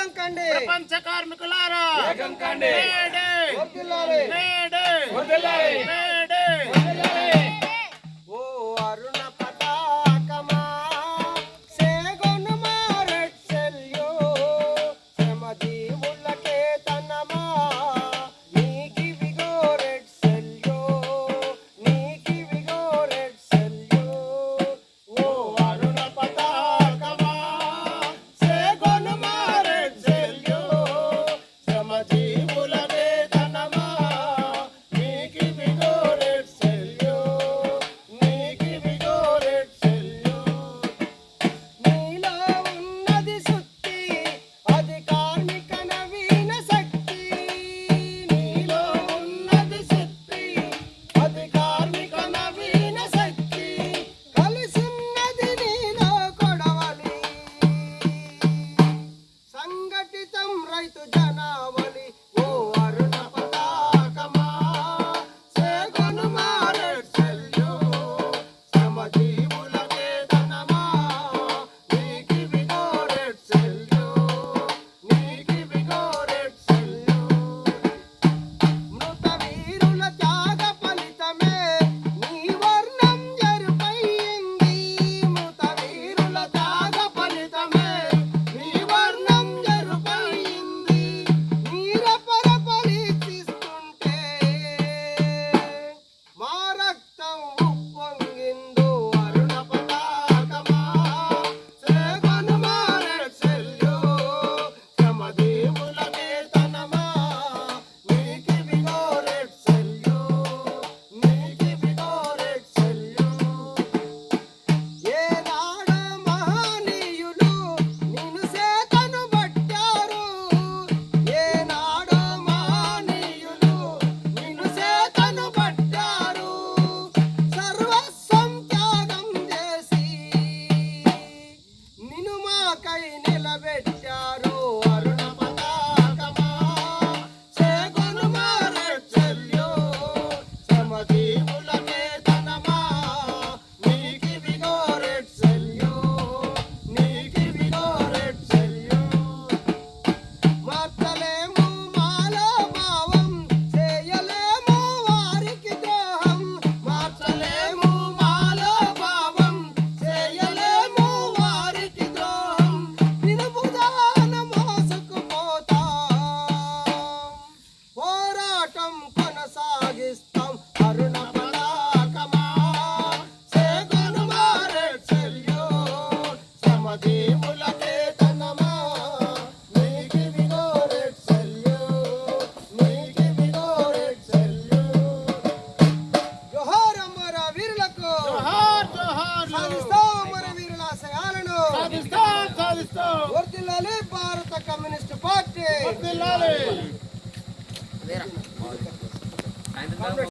ఏకం కండి ప్రపంచ కార్మికులారా ఏకం కండి మేడే వర్ధిల్లాలి మేడే వదలాలి మేడే ఓ అరుణ పతాకమా సేగొను మారెట్ సెల్యో శ్రమజీవులకే తనమా నీకి విగోరెట్ సెల్యో నీకి విగోరెట్ సెల్యో ఓ అరుణ పతాకమా సేగొను మారెట్ సెల్యో శ్రమజీవులకే తనమా నీకి విగోరెట్ సెల్యో నీకి విగోరెట్ సెల్యో నీలో ఉన్నది శుద్ధి అది కార్మిక నవీన శక్తి నీలో ఉన్నది శక్తి అది కార్మిక నవీన శక్తి కలిసున్నది నీలో కొడవలి సంఘటితం రైతు జనావళి ఓ అరుణ పతాకమా సేగొను మారెట్ సెల్యో శ్రమజీవులకే తనమా నీకి విగోరెట్ సెల్యో నీకి విగోరెట్ సెల్యో మృత వీరుల త్యాగ ఫలితమే నీ వర్ణం ఎరుపైంది మృత వీరుల త్యాగ ఫలితమే నీ వర్ణం ఎరుపైంది నీరపర పరీక్షిస్తుంటే మా రక్తం ఉప్పొంగిందో అరుణ పతాకమా సేగొను మారెట్ సెల్యో శ్రమజీవులకే తనమా నీకి విగోరెట్ సెల్యో నీకి విగోరెట్ సెల్యో ఏనాడో మహనీయులు నిన్ను సేతను పట్టారు ఏనాడో మహనీయులు నిన్ను సేతను పట్టారు సర్వస్వం త్యాగం చేసి నిన్ను మాకై నిలబెట్టారు అరుణ పతాకమా సేగొను మారెట్ సెల్యో శ్రమజీవులకే తనమా నీకి విగోరెట్ సెల్యో నీకి విగోరెట్ సెల్యో మార్చలేము మాలో భావం చేయలేము వారికి ద్రోహం మార్చలేము మాలో భావం చేయలేము వారికి ద్రోహం నిలుపుదాన మోసుకుపోతాం పోరాటం కొనసాగిస్తాం అరుణ పతాకమా సేగొను మారెట్ సెల్యో శ్రమజీవులకే తనమా నీకి విగోరెట్ సెల్యో నీకి విగోరెట్ సెల్యో జోహార్ అమర వీరులకు జోహార్ జోహార్ సాధిస్తాం అమర వీరుల ఆశయాలను సాధిస్తాం వర్ధిల్లాలి భారత కమ్యూనిస్ట్ పార్టీ వర్ధిల్లాలి